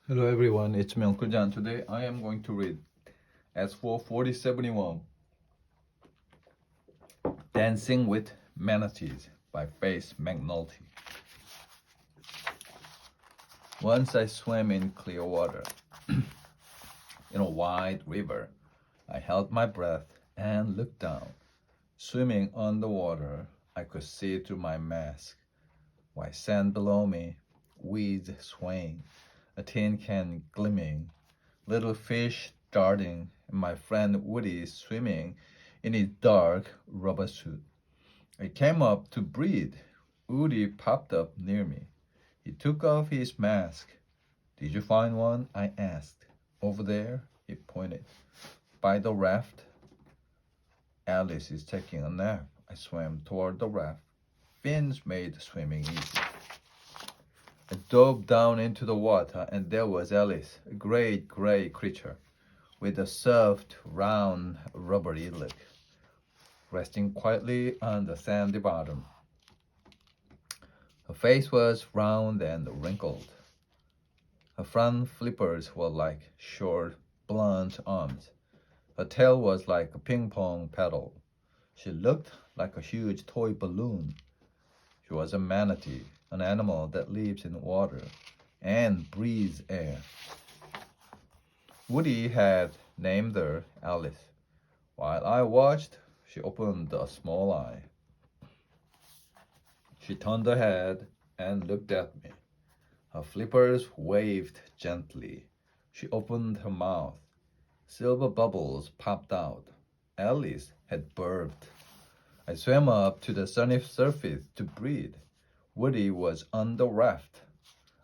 Hello everyone, it's me Uncle John. Today I am going to read S4 4071 Dancing with Manatees by Faith McNulty. Once I swam in clear water in a wide river. I held my breath and looked down. Swimming underwater, I could see through my mask. White sand below me, weeds swaying, a tin can gleaming, little fish darting, and my friend Woody swimming in his dark rubber suit. I came up to breathe. Woody popped up near me. He took off his mask. Did you find one? I asked. Over there, he pointed. By the raft. Alice is taking a nap. I swam toward the raft. Fins made swimming easy. I dove down into the water, and there was Alice, a great gray creature with a soft, round, rubbery lip, resting quietly on the sandy bottom. Her face was round and wrinkled. Her front flippers were like short, blunt arms. Her tail was like a ping-pong paddle. She looked like a huge toy balloon. She was a manatee, an animal that lives in water and breathes air. Woody had named her Alice. While I watched, she opened a small eye. She turned her head and looked at me. Her flippers waved gently. She opened her mouth. Silver bubbles popped out. Alice had burped. I swam up to the sunny surface to breathe. Woody was on the raft.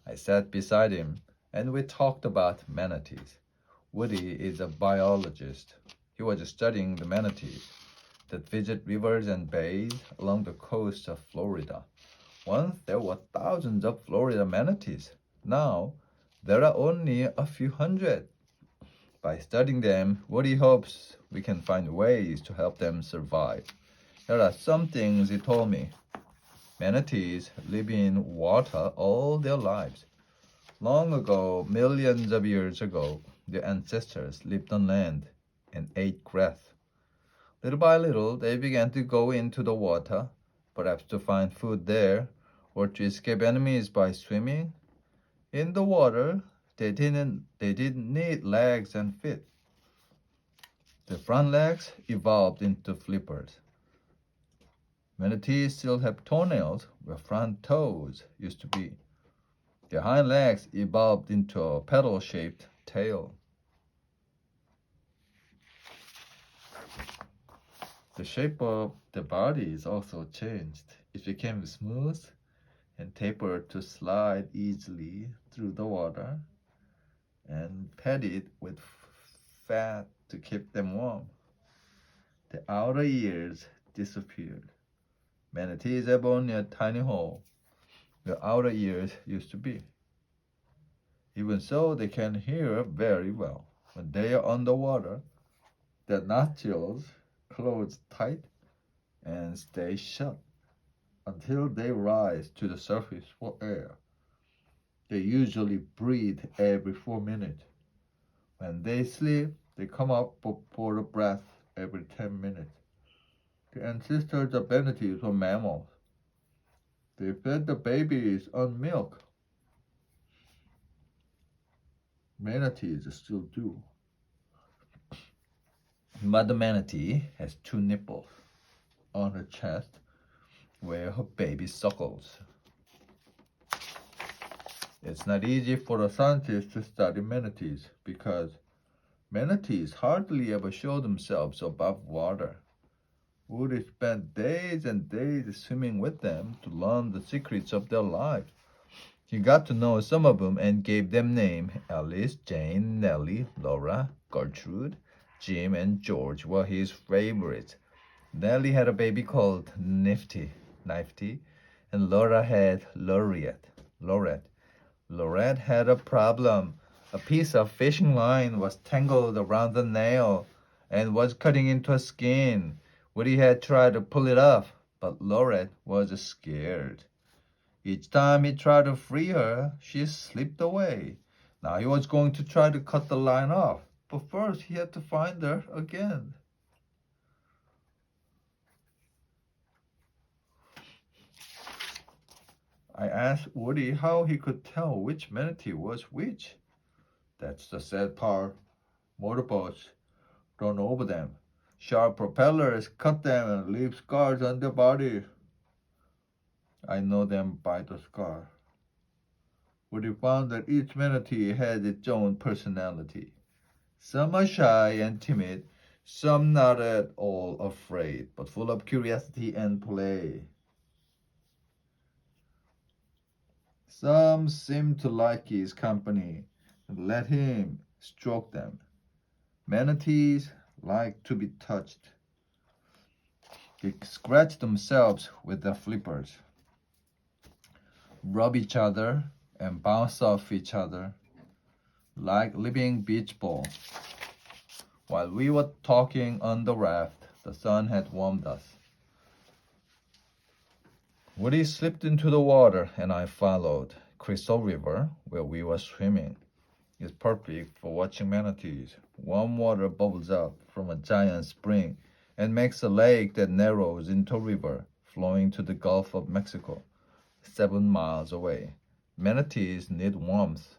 I sat beside him, and we talked about manatees. Woody is a biologist. He was studying the manatees that visit rivers and bays along the coast of Florida. Once there were thousands of Florida manatees. Now there are only a few hundred. By studying them, Woody hopes we can find ways to help them survive. There are some things he told me. Manatees live in water all their lives. Long ago, millions of years ago, their ancestors lived on land and ate grass. Little by little, they began to go into the water, perhaps to find food there or to escape enemies by swimming. In the water, they didn't need legs and feet. The front legs evolved into flippers. Manatees still have toenails where front toes used to be. Their hind legs evolved into a paddle-shaped tail. The shape of the body is also changed. It became smooth and tapered to slide easily through the water and padded with fat to keep them warm. The outer ears disappeared. Manatees have only a tiny hole where outer ears used to be. Even so, they can hear very well. When they are underwater, their nostrils close tight and stay shut until they rise to the surface for air. They usually breathe every 4 minutes. When they sleep, they come up for a breath every 10 minutes. The ancestors of manatees were mammals. They fed the babies on milk. Manatees still do. Mother manatee has 2 nipples on her chest where her baby suckles. It's not easy for a scientist to study manatees because manatees hardly ever show themselves above water. Woody spent days and days swimming with them to learn the secrets of their lives. He got to know some of them and gave them names. Alice, Jane, Nellie, Laura, Gertrude, Jim, and George were his favorites. Nellie had a baby called Nifty, and Laura had Lorette. Lorette had a problem. A piece of fishing line was tangled around the nail and was cutting into her skin. Woody had tried to pull it off, but Lorette was scared. Each time he tried to free her, she slipped away. Now he was going to try to cut the line off, but first he had to find her again. I asked Woody how he could tell which manatee was which. That's the sad part. Motorboats run over them. Sharp propellers cut them and leave scars on their body. I know them by the scar. Woody found that each manatee had its own personality. Some are shy and timid, some not at all afraid, but full of curiosity and play. Some seem to like his company and let him stroke them. Manatees like to be touched. They scratch themselves with their flippers, rub each other, and bounce off each other like living beach balls. While we were talking on the raft, the sun had warmed us. Woody slipped into the water and I followed. Crystal River, where we were swimming, is perfect for watching manatees. Warm water bubbles up from a giant spring and makes a lake that narrows into a river flowing to the Gulf of Mexico, 7 miles away. Manatees need warmth.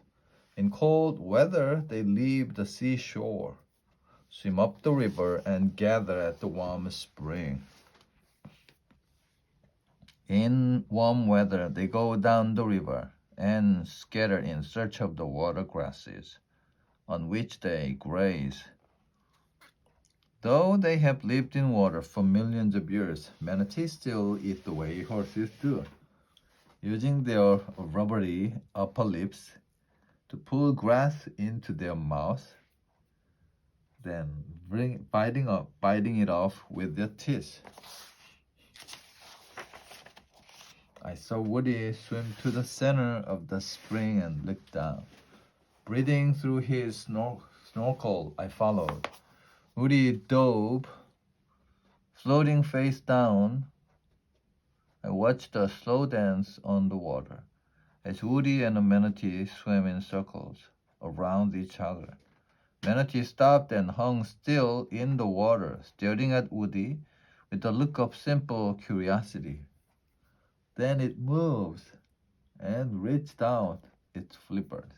In cold weather, they leave the seashore, swim up the river, and gather at the warm spring. In warm weather, they go down the river and scatter in search of the water grasses, on which they graze. Though they have lived in water for millions of years, manatees still eat the way horses do, using their rubbery upper lips to pull grass into their mouths, then biting it off with their teeth. I saw Woody swim to the center of the spring and look down. Breathing through his snorkel, I followed. Woody dove, floating face down. I watched a slow dance on the water as Woody and the manatee swam in circles around each other. Manatee stopped and hung still in the water, staring at Woody with a look of simple curiosity. Then it moved and reached out its flippers.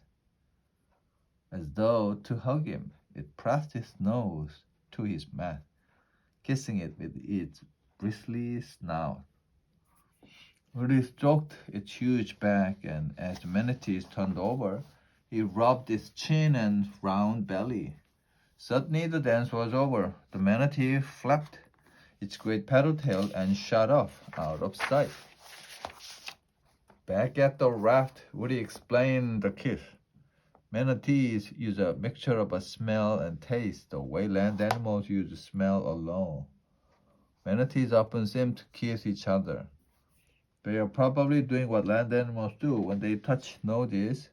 As though to hug him, it pressed its nose to his mouth, kissing it with its bristly snout. Woody stroked its huge back, and as the manatee turned over, he rubbed its chin and round belly. Suddenly the dance was over. The manatee flapped its great paddle tail and shot off out of sight. Back at the raft, Woody explained the kiss. Manatees use a mixture of a smell and taste the way land animals use smell alone. Manatees often seem to kiss each other. They are probably doing what land animals do when they touch noses,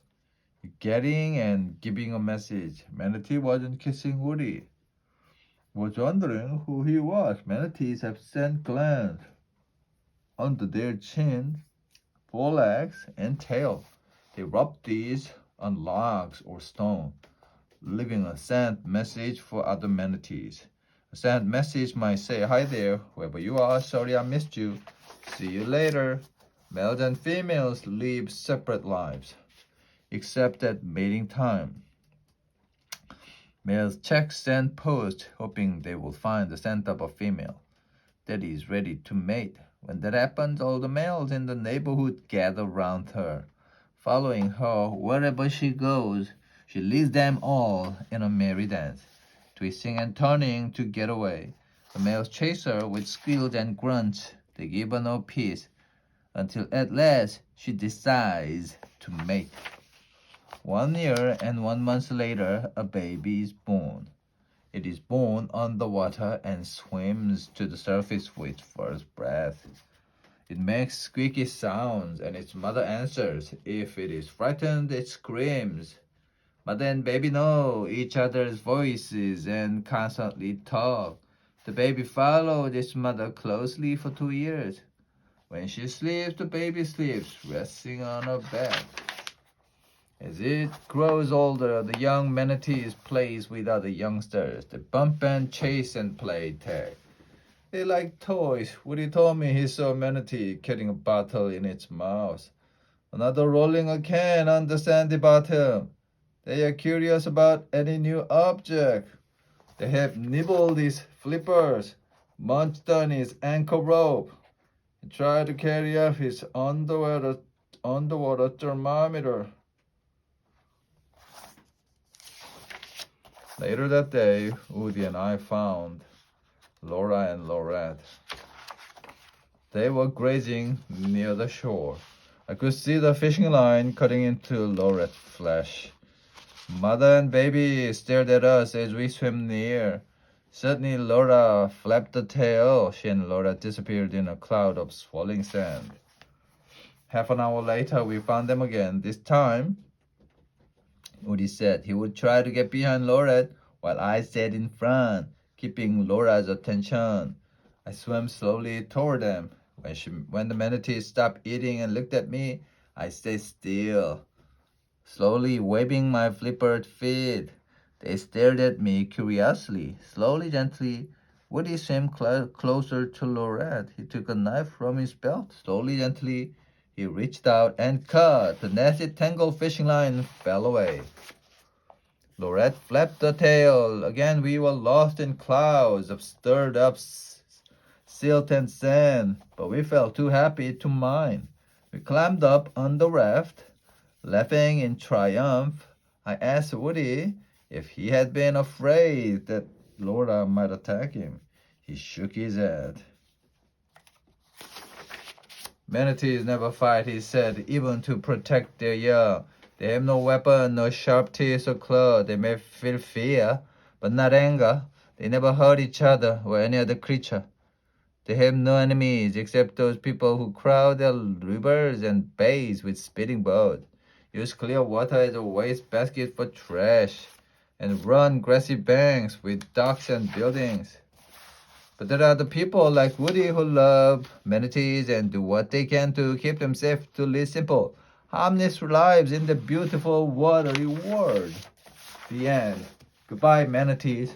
getting and giving a message. Manatee wasn't kissing Woody. Was wondering who he was. Manatees have scent glands under their chin, forelegs, and tail. They rub these on logs or stone, leaving a scent message for other manatees. A scent message might say, "Hi there, wherever you are, sorry I missed you. See you later." Males and females live separate lives, except at mating time. Males check scent posts, hoping they will find the scent of a female that is ready to mate. When that happens, all the males in the neighborhood gather round her, following her wherever she goes. She leads them all in a merry dance, twisting and turning to get away. The males chase her with squeals and grunts. They give her no peace, until at last she decides to mate. 1 year and 1 month later, a baby is born. It is born underwater and swims to the surface for its first breath. It makes squeaky sounds, and its mother answers. If it is frightened, it screams. Mother and baby know each other's voices and constantly talk. The baby followed its mother closely for 2 years. When she sleeps, the baby sleeps, resting on her back. As it grows older, the young manatees plays with other youngsters. They bump and chase and play tag. They like toys. Woody told me he saw a manatee carrying a bottle in its mouth. Another rolling a can on the sandy bottom. They are curious about any new object. They have nibbled his flippers, munched on his ankle rope, and tried to carry up his underwater thermometer. Later that day, Woody and I found Laura and Laurette. They were grazing near the shore. I could see the fishing line cutting into Laurette's flesh. Mother and baby stared at us as we swam near. Suddenly Laura flapped the tail. She and Laura disappeared in a cloud of swirling sand. Half an hour later, we found them again. This time, Woody said he would try to get behind Laurette while I sat in front, keeping Laura's attention. I swam slowly toward them. When the manatee stopped eating and looked at me, I stayed still, slowly waving my flippered feet. They stared at me curiously. Slowly, gently, Woody swam closer to Laurette. He took a knife from his belt. Slowly, gently, he reached out and cut. The nasty tangled fishing line fell away. Laurette flapped the tail. Again we were lost in clouds of stirred up silt and sand, but we felt too happy to mind. We climbed up on the raft, laughing in triumph. I asked Woody if he had been afraid that Laura might attack him. He shook his head. Manatees never fight, he said, even to protect their young. They have no weapon, no sharp teeth or claws. They may feel fear, but not anger. They never hurt each other or any other creature. They have no enemies except those people who crowd their rivers and bays with spitting boats, use clear water as a waste basket for trash, and run grassy banks with docks and buildings. But there are the people like Woody who love manatees and do what they can to keep them safe, to live simple, harmless lives in the beautiful watery world. The end. Goodbye, manatees.